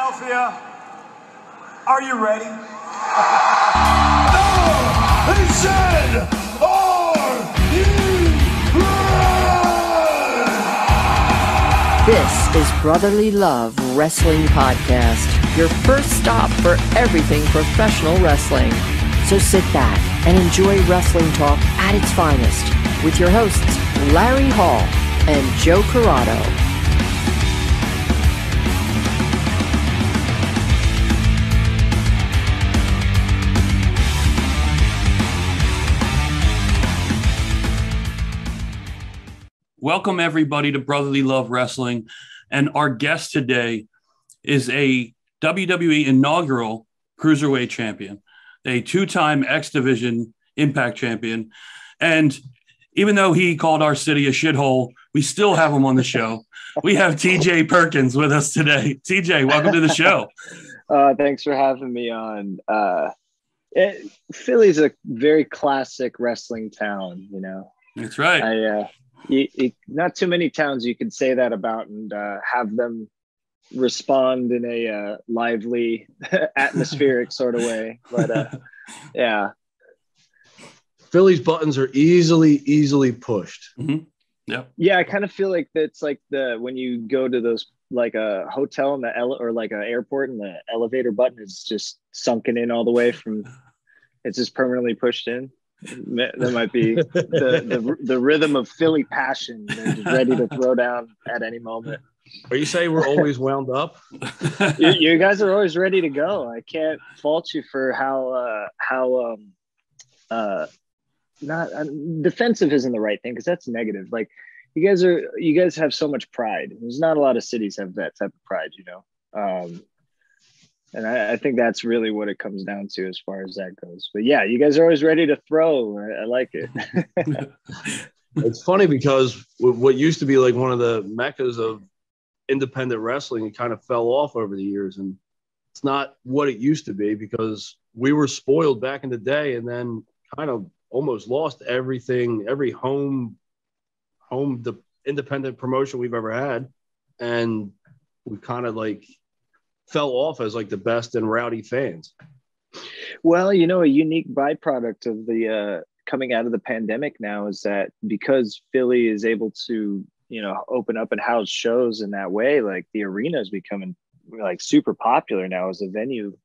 Philadelphia, are you ready? He said, are you ready? This is Brotherly Love Wrestling Podcast, your first stop for everything professional wrestling. So sit back and enjoy wrestling talk at its finest with your hosts, Larry Hall and Joe Corrado. Welcome, everybody, to Brotherly Love Wrestling. And our guest today is a WWE inaugural Cruiserweight champion, a two-time X Division Impact champion. And even though he called our city a shithole, we still have him on the show. We have TJ Perkins with us today. TJ, welcome to the show. Thanks for having me on. Philly's a very classic wrestling town, you know. That's right. Not too many towns you can say that about and have them respond in a lively, atmospheric sort of way. But yeah. Philly's buttons are easily pushed. Mm-hmm. Yep. Yeah, I kind of feel like that's like when you go to those like a hotel in the or like an airport and the elevator button is just sunken in all the way from it's just permanently pushed in. That might be the rhythm of Philly passion. They're just ready to throw down at any moment. Are you saying we're always wound up? You guys are always ready to go. I can't fault you for how not defensive isn't the right thing because that's negative. Like you guys have so much pride. There's not a lot of cities have that type of pride, you know. And I think that's really what it comes down to as far as that goes. But yeah, you guys are always ready to throw. I like it. It's funny because what used to be like one of the meccas of independent wrestling, it kind of fell off over the years. And it's not what it used to be because we were spoiled back in the day and then kind of almost lost everything, every home the independent promotion we've ever had. And we kind of like fell off as like the best and rowdy fans. Well, you know, a unique byproduct of the coming out of the pandemic now is that because Philly is able to, you know, open up and house shows in that way, like the arena is becoming like super popular now as a venue,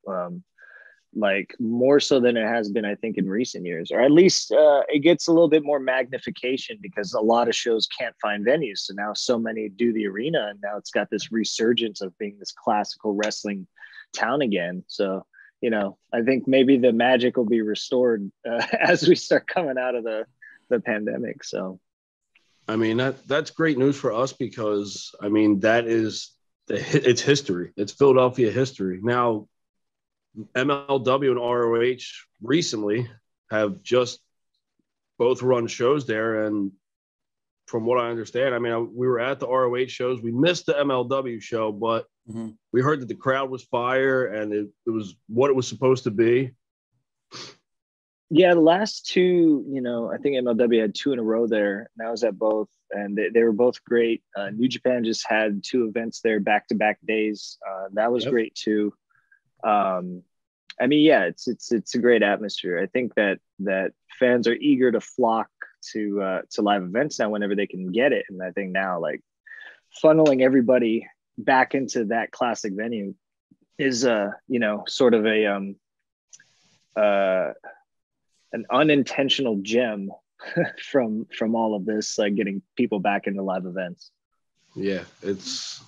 like more so than it has been, I think, in recent years, or at least it gets a little bit more magnification because a lot of shows can't find venues. So now so many do the arena and now it's got this resurgence of being this classical wrestling town again. So, you know, I think maybe the magic will be restored as we start coming out of the pandemic. So, I mean, that's great news for us because, I mean, that is it's history. It's Philadelphia history. Now, MLW and ROH recently have just both run shows there. And from what I understand, I mean, we were at the ROH shows. We missed the MLW show, but we heard that the crowd was fire and it was what it was supposed to be. Yeah, the last two, you know, I think MLW had two in a row there. And I was at both, and they were both great. New Japan just had two events there back-to-back days. That was great too. I mean, yeah, it's a great atmosphere. I think that fans are eager to flock to live events now whenever they can get it. And I think now, like, funneling everybody back into that classic venue is, you know, sort of an unintentional gem from all of this, like getting people back into live events. Yeah, it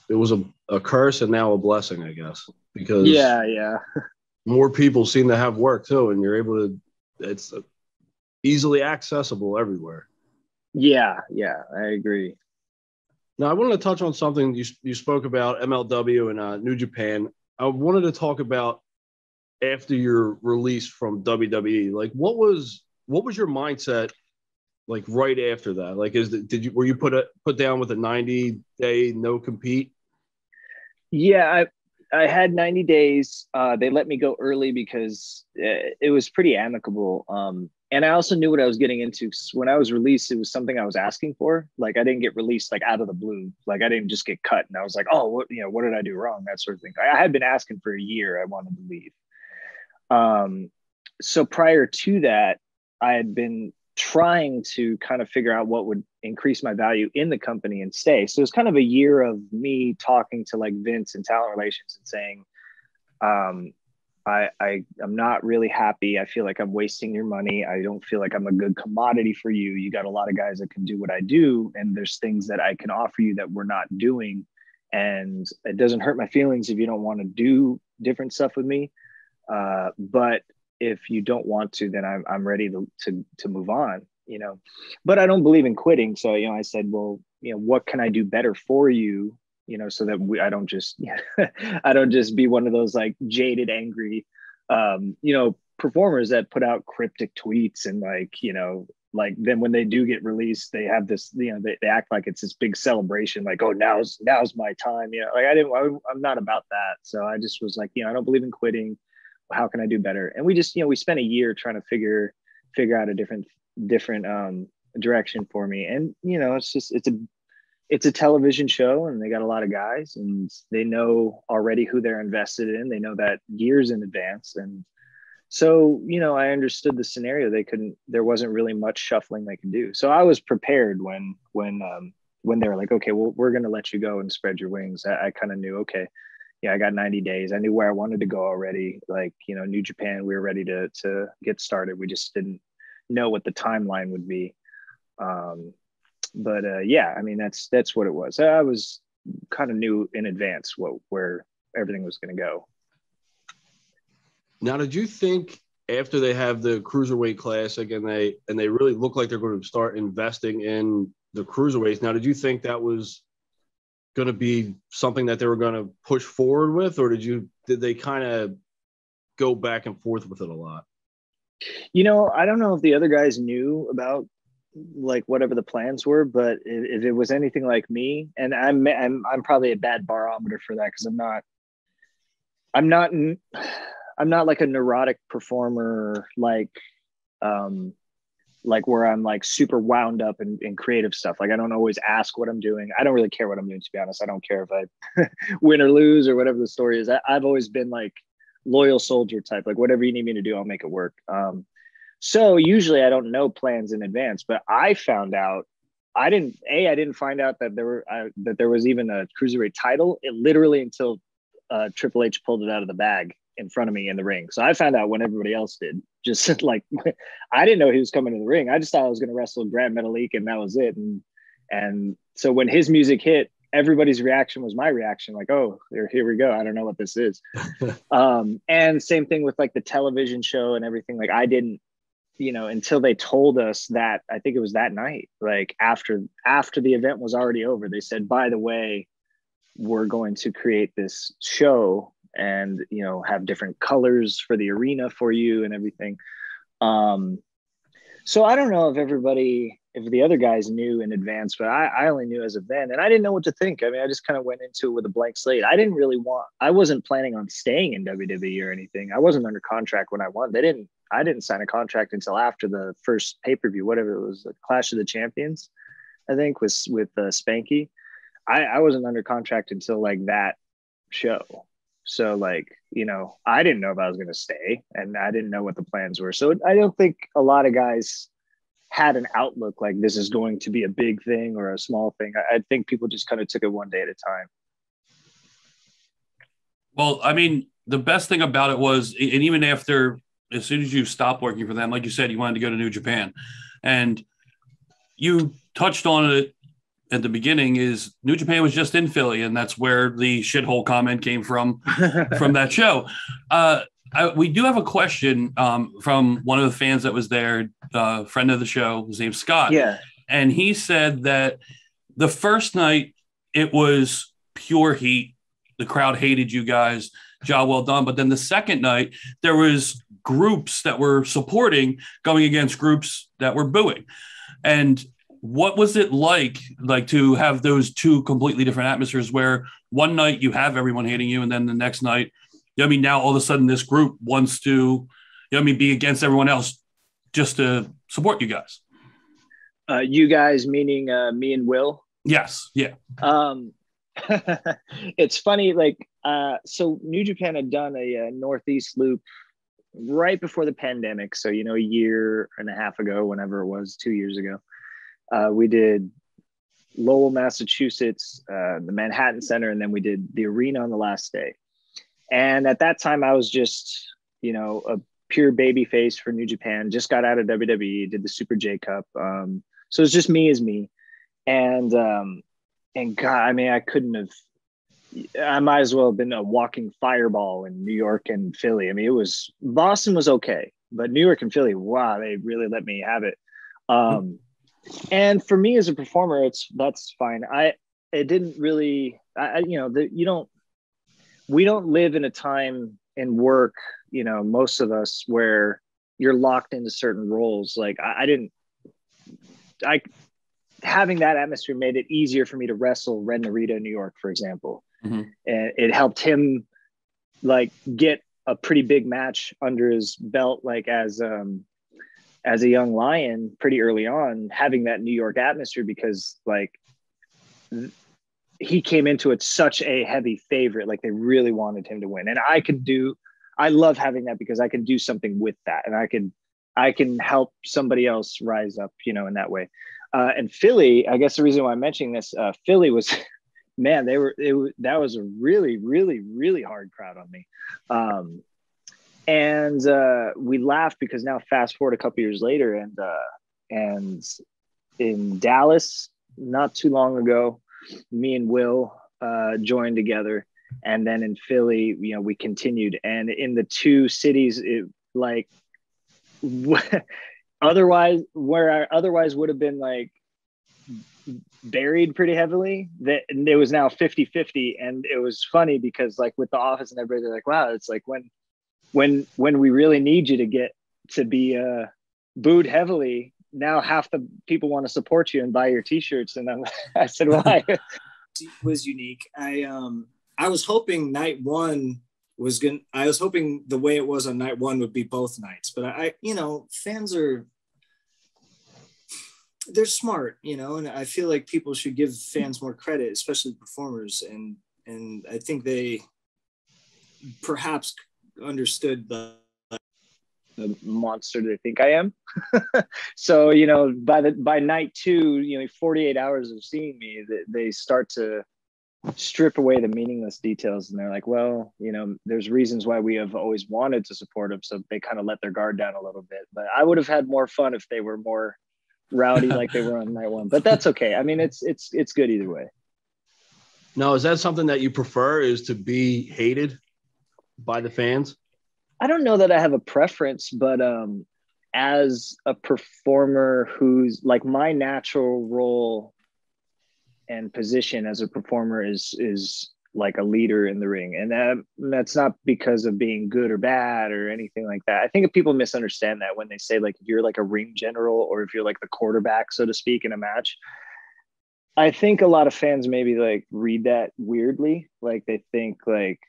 was a curse and now a blessing, I guess, because yeah. more people seem to have work too, and you're able to. It's easily accessible everywhere. Yeah, I agree. Now, I wanted to touch on something you spoke about MLW and New Japan. I wanted to talk about after your release from WWE. Like, what was your mindset like right after that? Like, were you put down with a 90-day no compete? Yeah, I had 90 days. They let me go early because it was pretty amicable. And I also knew what I was getting into. When I was released, it was something I was asking for. Like, I didn't get released like out of the blue. Like, I didn't just get cut and I was like, oh, what did I do wrong? That sort of thing. I had been asking for a year. I wanted to leave. So prior to that, I had been trying to kind of figure out what would increase my value in the company and stay. So it was kind of a year of me talking to like Vince and talent relations and saying, I'm not really happy. I feel like I'm wasting your money. I don't feel like I'm a good commodity for you. You got a lot of guys that can do what I do. And there's things that I can offer you that we're not doing. And it doesn't hurt my feelings if you don't want to do different stuff with me. But if you don't want to, then I'm ready to move on, but I don't believe in quitting. So, I said, well, what can I do better for you? So that I don't just, I don't just be one of those like jaded, angry, performers that put out cryptic tweets and like then when they do get released, they have this, they act like it's this big celebration, like, oh, now's my time. I'm not about that. So I just was like, I don't believe in quitting. How can I do better? And we just, we spent a year trying to figure out a different direction for me. And, it's a television show and they got a lot of guys and they know already who they're invested in. They know that years in advance. And so, I understood the scenario. There wasn't really much shuffling they could do. So I was prepared when they were like, okay, well, we're going to let you go and spread your wings. I kind of knew, okay, yeah, I got 90 days. I knew where I wanted to go already. Like, New Japan, we were ready to get started. We just didn't know what the timeline would be. Yeah, I mean, that's what it was. I was kind of knew in advance where everything was going to go. Now, did you think after they have the Cruiserweight Classic and they really look like they're going to start investing in the Cruiserweights, now, did you think that was going to be something that they were going to push forward with, or did they kind of go back and forth with it a lot? I don't know if the other guys knew about like whatever the plans were, but if it was anything like me, and I'm probably a bad barometer for that because I'm not like a neurotic performer, like where I'm like super wound up in creative stuff. Like I don't always ask what I'm doing. I don't really care what I'm doing, to be honest. I don't care if I win or lose or whatever the story is. I've always been like loyal soldier type, like whatever you need me to do, I'll make it work. So usually I don't know plans in advance, but I found out, I didn't find out that there was even a Cruiserweight title. It literally until Triple H pulled it out of the bag in front of me in the ring. So I found out when everybody else did. Just like, I didn't know he was coming to the ring. I just thought I was going to wrestle Grand Metalik and that was it. And so when his music hit, everybody's reaction was my reaction. Like, oh, here we go. I don't know what this is. And same thing with like the television show and everything. Like I didn't, until they told us that, I think it was that night, like after the event was already over, they said, by the way, we're going to create this show and, have different colors for the arena for you and everything. So I don't know if the other guys knew in advance, but I only knew as of then, and I didn't know what to think. I mean, I just kind of went into it with a blank slate. I wasn't planning on staying in WWE or anything. I wasn't under contract when I won. I didn't sign a contract until after the first pay-per-view, whatever it was, the Clash of the Champions, I think, was with Spanky. I wasn't under contract until like that show. So like, I didn't know if I was going to stay and I didn't know what the plans were. So I don't think a lot of guys had an outlook like this is going to be a big thing or a small thing. I think people just kind of took it one day at a time. Well, I mean, the best thing about it was, and even after, as soon as you stopped working for them, like you said, you wanted to go to New Japan, and you touched on it at the beginning, is New Japan was just in Philly, and that's where the shithole comment came from that show. We do have a question from one of the fans that was there, friend of the show. His name's Scott. Yeah. And he said that the first night it was pure heat. The crowd hated you guys. Job well done. But then the second night, there was groups that were supporting going against groups that were booing. And what was it like to have those two completely different atmospheres where one night you have everyone hating you and then the next night, now all of a sudden this group wants to, be against everyone else? just to support you guys. You guys, meaning me and Will? Yes. Yeah. It's funny, like, so New Japan had done a Northeast loop right before the pandemic. So, a year and a half ago, whenever it was, 2 years ago, we did Lowell, Massachusetts, the Manhattan Center, and then we did the arena on the last day. And at that time, I was just, a pure baby face for New Japan, just got out of WWE, did the Super J Cup. So it's just me as me. And God, I mean, I might as well have been a walking fireball in New York and Philly. I mean, Boston was okay, but New York and Philly, wow, they really let me have it. And for me as a performer, that's fine. We don't live in a time in work, most of us, where you're locked into certain roles. Like having that atmosphere made it easier for me to wrestle Ren Narita in New York, for example. Mm-hmm. And it helped him like get a pretty big match under his belt, like as a young lion pretty early on, having that New York atmosphere, because like he came into it such a heavy favorite, like they really wanted him to win. And I love having that because I can do something with that, and I can help somebody else rise up, in that way. And Philly, I guess the reason why I'm mentioning this, Philly was, man, that was a really, really, really hard crowd on me. And we laughed because now fast forward a couple years later, and in Dallas, not too long ago, me and Will joined together. And then in Philly, we continued. And in the two cities, otherwise would have been like buried pretty heavily, that it was now 50-50. And it was funny because like with the office and everybody, they're like, wow, it's like when we really need you to get to be booed heavily, now half the people want to support you and buy your t-shirts. And I said, why? It was unique. I was hoping night one I was hoping the way it was on night one would be both nights, but fans they're smart, and I feel like people should give fans more credit, especially performers. And I think they perhaps understood the monster they think I am. So, by night two, 48 hours of seeing me, they start to strip away the meaningless details. And they're like, well, there's reasons why we have always wanted to support them. So they kind of let their guard down a little bit, but I would have had more fun if they were more rowdy like they were on night one, but that's okay. I mean, it's good either way. Now, is that something that you prefer, is to be hated by the fans? I don't know that I have a preference, but as a performer who's like, my natural role and position as a performer is like a leader in the ring. And that's not because of being good or bad or anything like that. I think if people misunderstand that when they say like, if you're like a ring general or if you're like the quarterback, so to speak, in a match, I think a lot of fans maybe like read that weirdly. Like they think like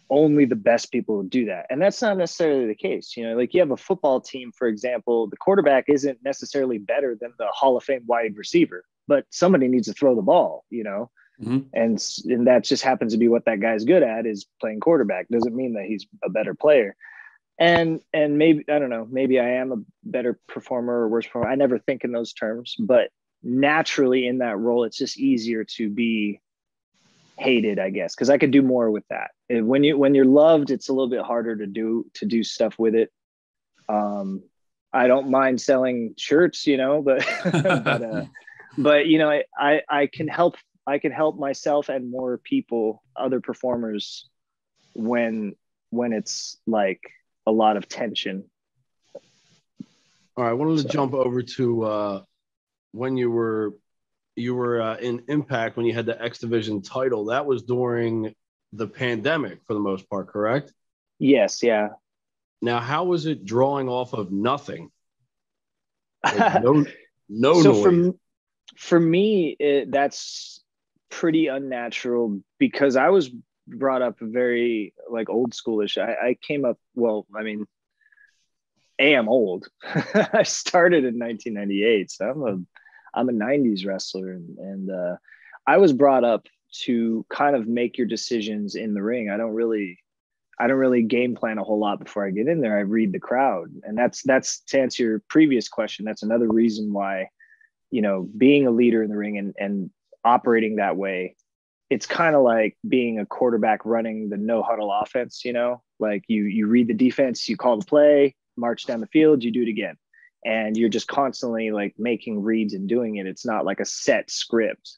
only the best people will do that. And that's not necessarily the case. Like you have a football team, for example, the quarterback isn't necessarily better than the Hall of Fame wide receiver, but somebody needs to throw the ball, mm-hmm. and that just happens to be what that guy's good at, is playing quarterback. Doesn't mean that he's a better player. And maybe, I don't know, maybe I am a better performer or worse performer. I never think in those terms, but naturally in that role, it's just easier to be hated, I guess, because I could do more with that. When you're loved, it's a little bit harder to do stuff with it. I don't mind selling shirts, but but I can help myself and more people, other performers, when it's like a lot of tension. All right, I wanted to jump over to when you were in Impact, when you had the X Division title. That was during the pandemic for the most part, correct? Yes, yeah. Now, how was it drawing off of nothing? Like no so noise. For me, that's pretty unnatural because I was brought up very like old schoolish. I came up, well, I mean, I'm old. I started in 1998, so I'm a 90s wrestler, and I was brought up to kind of make your decisions in the ring. I don't really game plan a whole lot before I get in there. I read the crowd, and that's to answer your previous question. That's another reason why, being a leader in the ring and operating that way, it's kind of like being a quarterback running the no huddle offense. Like you read the defense, you call the play, march down the field, you do it again, and you're just constantly like making reads and doing it. It's not like a set script.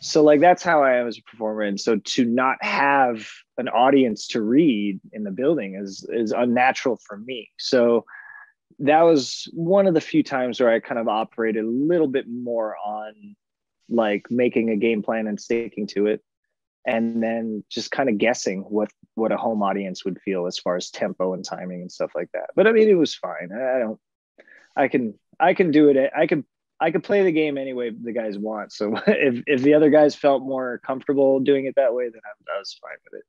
So like that's how I am as a performer. And so to not have an audience to read in the building is unnatural for me. So that was one of the few times where I kind of operated a little bit more on like making a game plan and sticking to it, and then just kind of guessing what a home audience would feel as far as tempo and timing and stuff like that. But I mean, it was fine. I can do it. I could play the game any way the guys want. So if the other guys felt more comfortable doing it that way, then I was fine with it.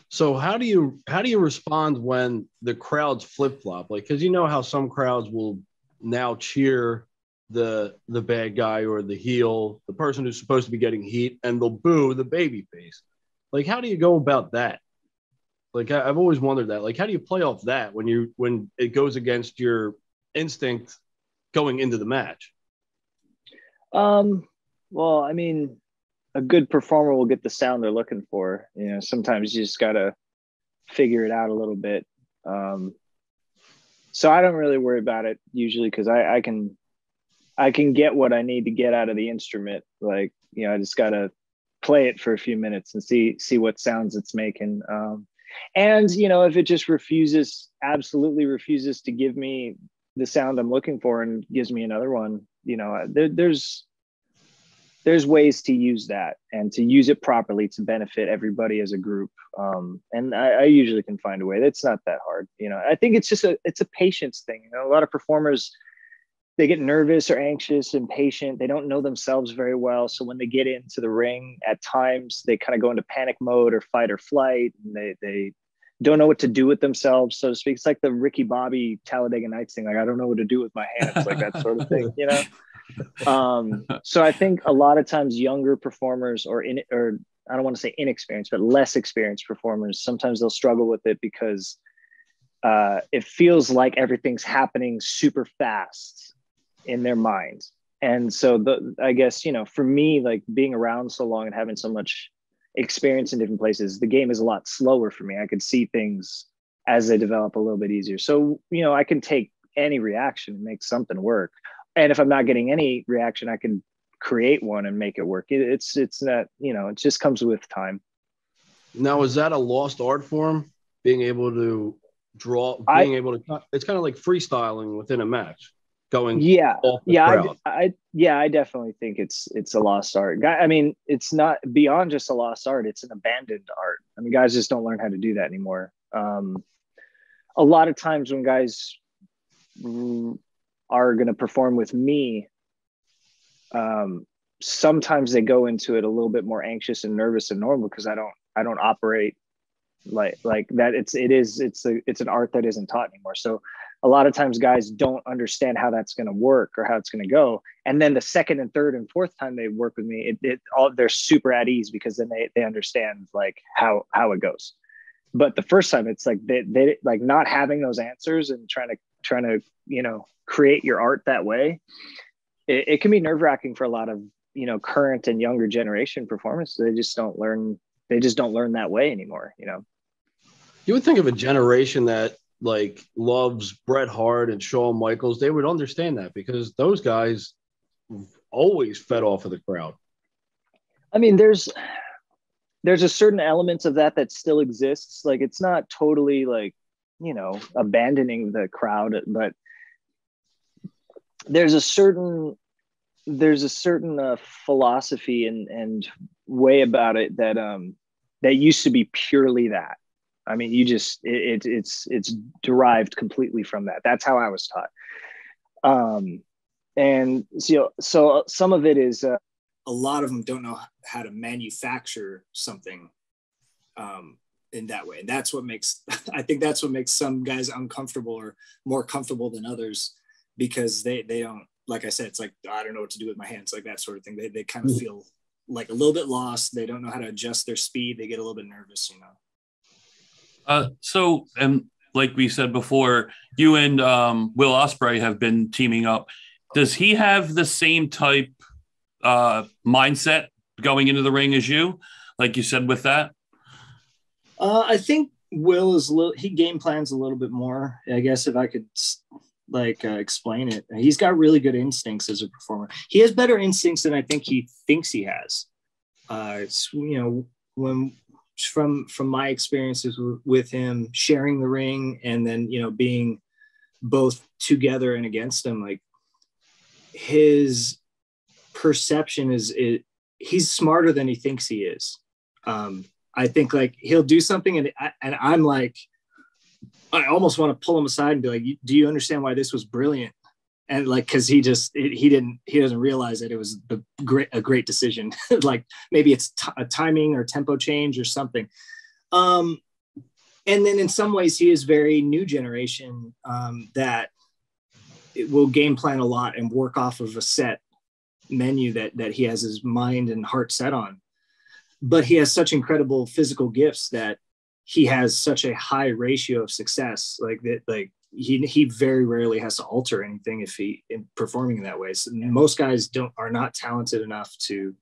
So how do you respond when the crowds flip flop? Like, because how some crowds will now cheer the bad guy or the heel, the person who's supposed to be getting heat, and they'll boo the baby face. Like, how do you go about that? Like, I've always wondered that. Like, how do you play off that when it goes against your instinct going into the match? Well, I mean, a good performer will get the sound they're looking for. Sometimes you just got to figure it out a little bit. So I don't really worry about it usually, because I can get what I need to get out of the instrument. Like, I just got to play it for a few minutes and see what sounds it's making. And, if it just absolutely refuses to give me the sound I'm looking for and gives me another one, there's ways to use that and to use it properly to benefit everybody as a group. And I usually can find a way. That's not that hard. I think it's just it's a patience thing. A lot of performers, they get nervous or anxious, impatient. They don't know themselves very well. So when they get into the ring, at times they kind of go into panic mode or fight or flight. And they don't know what to do with themselves, so to speak. It's like the Ricky Bobby Talladega Nights thing. Like, I don't know what to do with my hands, like that sort of thing, So I think a lot of times younger performers or I don't want to say inexperienced, but less experienced performers, sometimes they'll struggle with it because it feels like everything's happening super fast in their minds. And so I guess, for me, like being around so long and having so much experience in different places, the game is a lot slower for me. I could see things as they develop a little bit easier. So, I can take any reaction and make something work. And if I'm not getting any reaction, I can create one and make it work. It's not, it just comes with time. Now, is that a lost art form? Being able to draw, it's kind of like freestyling within a match. Off the crowd. I definitely think it's a lost art. I mean, it's not beyond just a lost art. It's an abandoned art. I mean, guys just don't learn how to do that anymore. A lot of times when guys are going to perform with me, sometimes they go into it a little bit more anxious and nervous than normal, because I don't operate like that. It's an art that isn't taught anymore. So a lot of times guys don't understand how that's going to work or how it's going to go. And then the second and third and fourth time they work with me, they're super at ease, because then they understand like how it goes. But the first time, it's like they like not having those answers and trying to create your art that way. It can be nerve-wracking for a lot of current and younger generation performers. They just don't learn that way anymore. You would think of a generation that like loves Bret Hart and Shawn Michaels, they would understand that, because those guys always fed off of the crowd. I mean, there's a certain element of that still exists. Like, it's not totally like, abandoning the crowd, but there's a certain philosophy and way about it that used to be purely that. I mean, it's derived completely from that. That's how I was taught. And so some of it is a lot of them don't know how to manufacture something in that way. And that's what makes, I think that's what makes some guys uncomfortable or more comfortable than others, because they don't, like I said, it's like, I don't know what to do with my hands, like that sort of thing. They kind of feel like a little bit lost. They don't know how to adjust their speed. They get a little bit nervous, you know? So, and like we said before, you and Will Ospreay have been teaming up. Does he have the same type mindset going into the ring as you, like you said with that? I think Will is he game plans a little bit more, I guess, if I could explain it. He's got really good instincts as a performer. He has better instincts than I think he thinks he has. It's, you know, when from my experiences with him sharing the ring, and then, you know, being both together and against him, like his perception is he's smarter than he thinks he is. I think like he'll do something and I'm like, I almost want to pull him aside and be like, do you understand why this was brilliant? And like, cause he doesn't realize that it was a great decision. Like maybe it's a timing or tempo change or something. And then in some ways he is very new generation, that it will game plan a lot and work off of a set menu that he has his mind and heart set on. But he has such incredible physical gifts that he has such a high ratio of success, like that, like he very rarely has to alter anything if he in performing in that way. So most guys are not talented enough to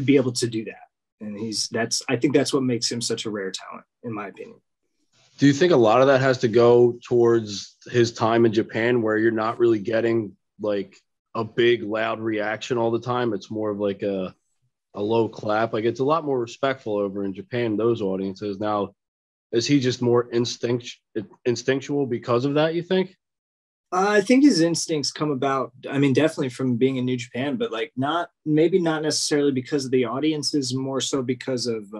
be able to do that. And I think that's what makes him such a rare talent, in my opinion. Do you think a lot of that has to go towards his time in Japan, where you're not really getting like a big loud reaction all the time? It's more of like a low clap. Like it's a lot more respectful over in Japan, those audiences. Now, is he just more instinctual because of that, you think? I think his instincts come about, I mean, definitely from being in New Japan, but like maybe not necessarily because of the audiences, more so because of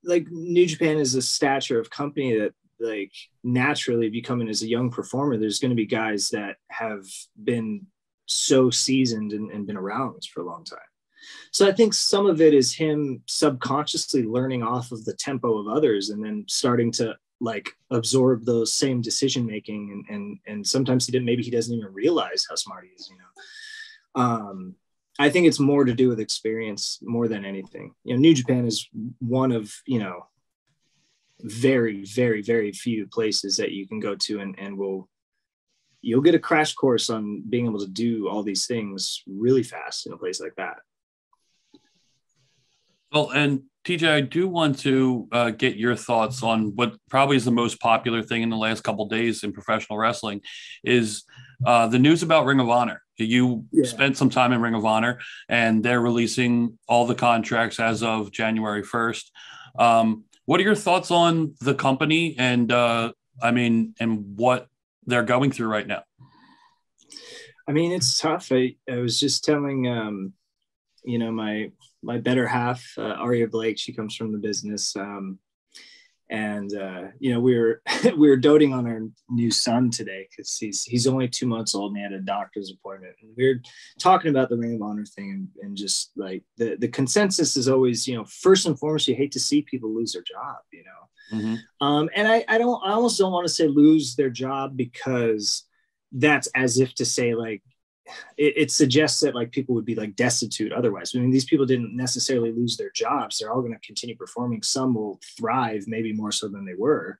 like New Japan is a stature of company that, like, naturally becoming as a young performer, there's going to be guys that have been so seasoned and been around for a long time. So I think some of it is him subconsciously learning off of the tempo of others and then starting to like absorb those same decision making, and sometimes maybe he doesn't even realize how smart he is, you know. I think it's more to do with experience more than anything. You know, New Japan is one of, you know, very, very, very few places that you can go to and you'll get a crash course on being able to do all these things really fast in a place like that. Well, and TJ, I do want to get your thoughts on what probably is the most popular thing in the last couple of days in professional wrestling is the news about Ring of Honor. You spent some time in Ring of Honor, and they're releasing all the contracts as of January 1st. What are your thoughts on the company and and what they're going through right now? I mean, it's tough. I was just telling, you know, my better half, Aria Blake, she comes from the business. You know, we were doting on our new son today because he's only 2 months old and he had a doctor's appointment. And we were talking about the Ring of Honor thing and just like the consensus is always, you know, first and foremost, you hate to see people lose their job, you know. Mm-hmm. And I almost don't want to say lose their job, because that's as if to say like, it suggests that like people would be like destitute otherwise. I mean, these people didn't necessarily lose their jobs. They're all going to continue performing. Some will thrive, maybe more so than they were.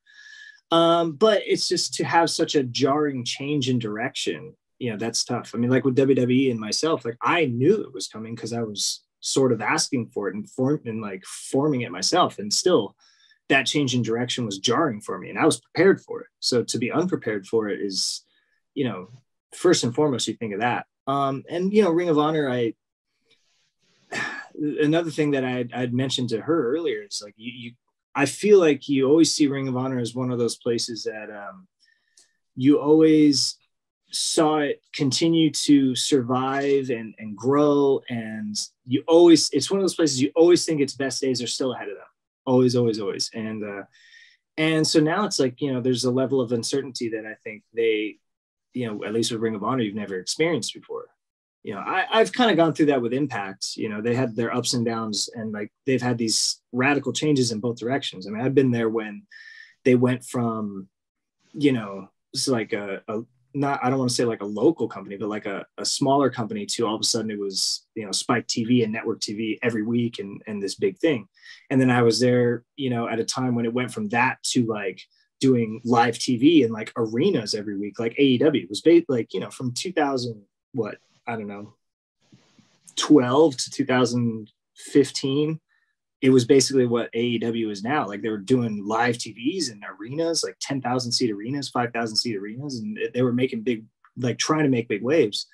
But it's just to have such a jarring change in direction, you know, that's tough. I mean, like with WWE and myself, like I knew it was coming because I was sort of asking for it and forming it myself. And still that change in direction was jarring for me and I was prepared for it. So to be unprepared for it is, you know, first and foremost, you think of that. And, you know, Ring of Honor, another thing that I'd mentioned to her earlier is like, I feel like you always see Ring of Honor as one of those places that you always saw it continue to survive and grow. And it's one of those places you always think its best days are still ahead of them. Always, always, always. And so now it's like, you know, there's a level of uncertainty that I think they, you know, at least with Ring of Honor, you've never experienced before. I've kind of gone through that with Impact. They had their ups and downs, and like they've had these radical changes in both directions. I mean, I've been there when they went from, it's like not, I don't want to say like a local company, but like a smaller company to all of a sudden it was, Spike TV and network TV every week and this big thing. And then I was there, at a time when it went from that to like doing live TV and like arenas every week, like AEW was from 2000, what, I don't know, 12 to 2015. It was basically what AEW is now. Like they were doing live TVs in arenas, like 10,000 seat arenas, 5,000 seat arenas. And they were making trying to make big waves.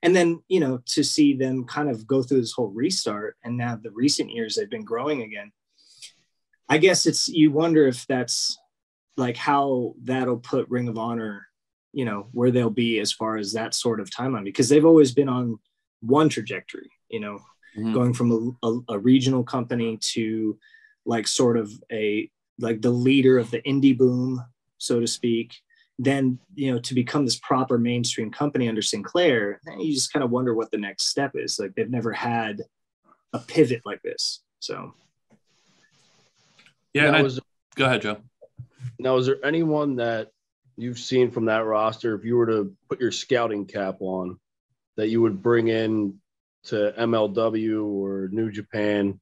And then, to see them kind of go through this whole restart. And now the recent years, they've been growing again. I guess you wonder if that's like how that'll put Ring of Honor, where they'll be as far as that sort of timeline, because they've always been on one trajectory, going from a regional company to like sort of like the leader of the indie boom, so to speak, then, to become this proper mainstream company under Sinclair. You just kind of wonder what the next step is. Like they've never had a pivot like this. So. Yeah. Go ahead, Joe. Now, is there anyone that you've seen from that roster, if you were to put your scouting cap on, that you would bring in to MLW or New Japan?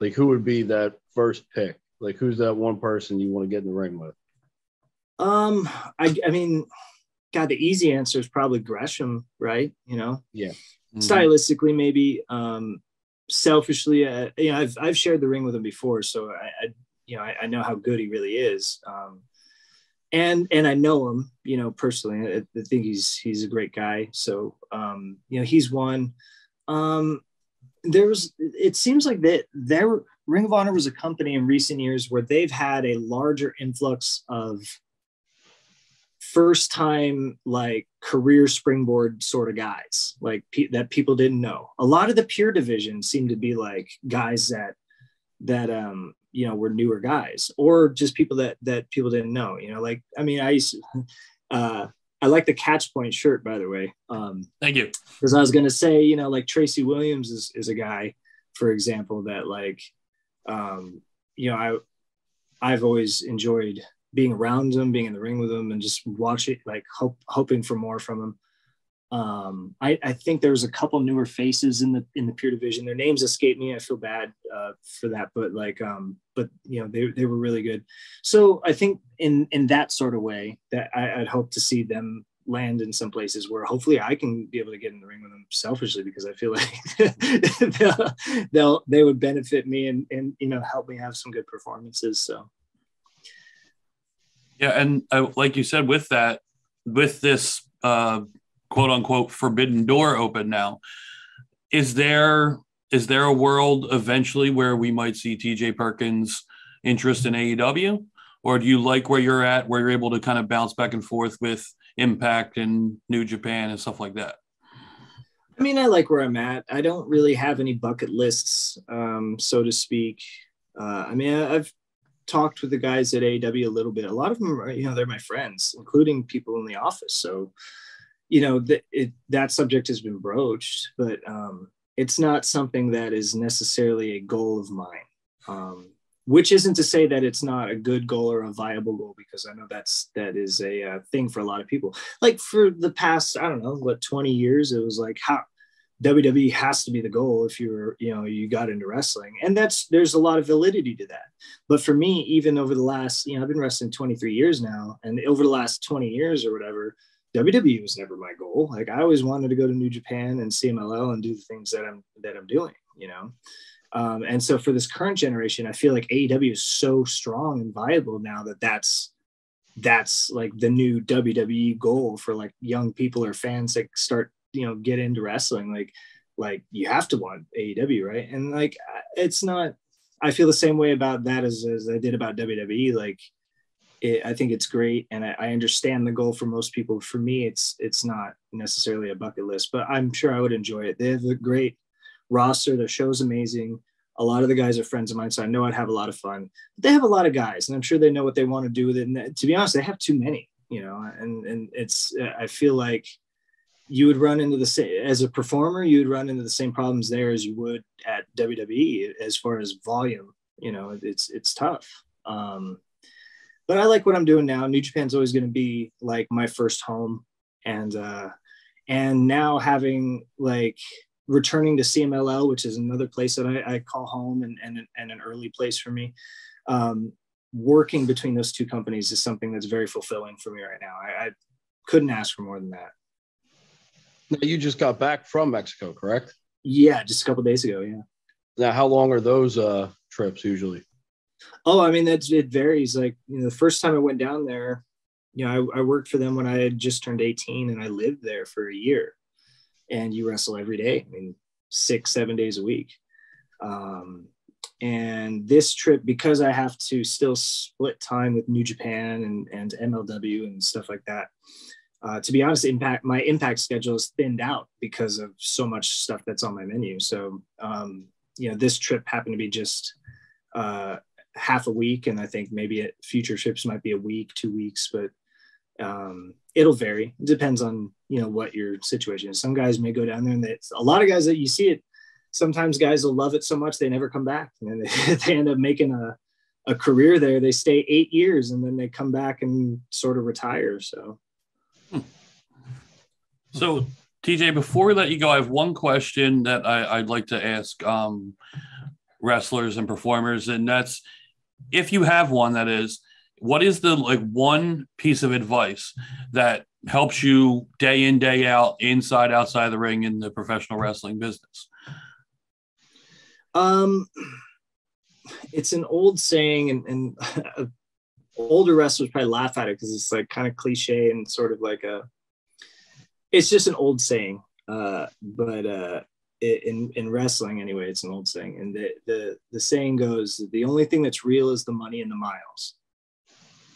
Like, who would be that first pick? Like, who's that one person you want to get in the ring with? I mean, God, the easy answer is probably Gresham, right? Yeah. Mm-hmm. Stylistically, maybe. Selfishly, I've shared the ring with him before, so I know how good he really is. And I know him, personally. I think he's a great guy. So, he's one. It seems like that their Ring of Honor was a company in recent years where they've had a larger influx of first time, like career springboard sort of guys, like that people didn't know. A lot of the Pure division seemed to be like guys that were newer guys, or just people that people didn't know, like, I mean, I used to, I like the Catch Point shirt, by the way. Thank you. Because I was going to say, like Tracy Williams is a guy, for example, that like, I've always enjoyed being around him, being in the ring with him, and just watching, like hoping for more from him. I think there's a couple newer faces in the Pure division. Their names escape me. I feel bad for that, but like, they were really good. So I think in that sort of way that I'd hope to see them land in some places where hopefully I can be able to get in the ring with them selfishly, because I feel like they would benefit me and help me have some good performances. So. Yeah. And like you said, with this quote unquote forbidden door open now, is there a world eventually where we might see TJ Perkins interest in AEW, or do you like where you're at, where you're able to kind of bounce back and forth with Impact and New Japan and stuff like that? I mean, I like where I'm at. I don't really have any bucket lists, so to speak. I mean, I've talked with the guys at AEW a little bit. A lot of them are, they're my friends, including people in the office. So, that subject has been broached, but it's not something that is necessarily a goal of mine. Which isn't to say that it's not a good goal or a viable goal, because I know that is a thing for a lot of people. Like for the past, I don't know, 20 years, it was like how WWE has to be the goal if you got into wrestling. And there's a lot of validity to that. But for me, even over the last, I've been wrestling 23 years now, and over the last 20 years or whatever, WWE was never my goal. Like I always wanted to go to New Japan and CMLL and do the things that I'm doing, and so for this current generation, I feel like AEW is so strong and viable now that's like the new WWE goal for like young people or fans that start, get into wrestling. Like you have to want AEW, right? And like, it's not, I feel the same way about that as I did about WWE. Like, I think it's great, and I understand the goal for most people. For me, it's not necessarily a bucket list, but I'm sure I would enjoy it. They have a great roster. Their show's amazing. A lot of the guys are friends of mine, so I know I'd have a lot of fun. But they have a lot of guys, and I'm sure they know what they want to do with it. And to be honest, they have too many, and it's. I feel like you would run into the same, as a performer, you would run into the same problems there as you would at WWE as far as volume. You know, it's tough. But I like what I'm doing now. New Japan's always going to be like my first home. And now having like returning to CMLL, which is another place that I call home and an early place for me. Working between those two companies is something that's very fulfilling for me right now. I couldn't ask for more than that. Now, you just got back from Mexico, correct? Yeah, just a couple of days ago. Yeah. Now, how long are those trips usually? Oh, I mean, it varies. Like, you know, the first time I went down there, you know, I worked for them when I had just turned 18 and I lived there for a year, and you wrestle every day. I mean, 6-7 days a week. And this trip, because I have to still split time with New Japan and MLW and stuff like that, to be honest, my impact schedule is thinned out because of so much stuff that's on my menu. So, you know, this trip happened to be just half a week. And I think maybe future trips might be a week, 2 weeks, but it'll vary. It depends on, you know, what your situation is. Some guys may go down there, and a lot of guys that you see it, sometimes guys will love it so much they never come back, and they end up making a career there. They stay 8 years and then they come back and sort of retire. So TJ, before we let you go, I have one question that I'd like to ask wrestlers and performers, and that's, if you have one, that is, what is the one piece of advice that helps you day in, day out, inside, outside the ring in the professional wrestling business? It's an old saying, and older wrestlers probably laugh at it because it's like kind of cliche and sort of like it's just an old saying. But in wrestling anyway, it's an old saying. And the saying goes, the only thing that's real is the money and the miles.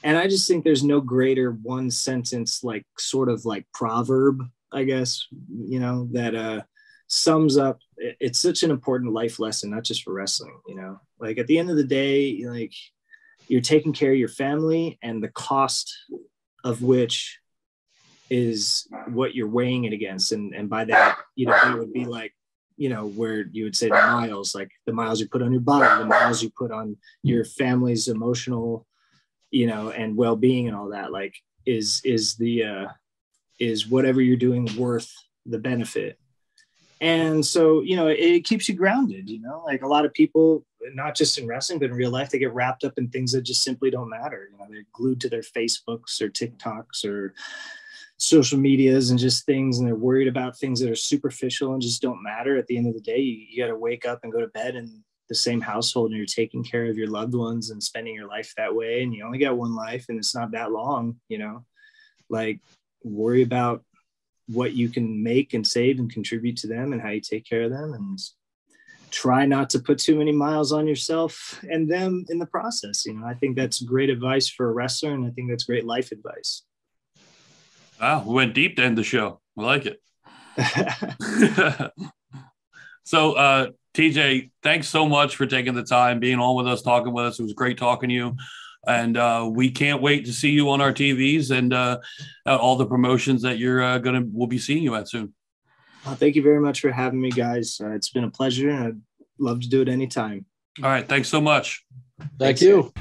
And I just think there's no greater one sentence, like sort of like proverb, I guess, you know, that sums up. It's such an important life lesson, not just for wrestling, you know, like at the end of the day, like you're taking care of your family, and the cost of which is what you're weighing it against. And by that, you know, that would be like, you know, where you would say the miles, like the miles you put on your body, the miles you put on your family's emotional, you know, and well-being and all that, like is whatever you're doing worth the benefit. And so, you know, it keeps you grounded, you know, like a lot of people, not just in wrestling, but in real life, they get wrapped up in things that just simply don't matter. You know, they're glued to their Facebooks or TikToks or social medias and just things, and they're worried about things that are superficial and just don't matter. At the end of the day, you got to wake up and go to bed in the same household, and you're taking care of your loved ones and spending your life that way. And you only got one life, and it's not that long, you know, like worry about what you can make and save and contribute to them and how you take care of them, and try not to put too many miles on yourself and them in the process. You know, I think that's great advice for a wrestler, and I think that's great life advice. Wow, we went deep to end the show. I like it. So, TJ, thanks so much for taking the time, being on with us, talking with us. It was great talking to you. And we can't wait to see you on our TVs and all the promotions that we'll be seeing you at soon. Well, thank you very much for having me, guys. It's been a pleasure, and I'd love to do it anytime. All right. Thanks so much. Thank you.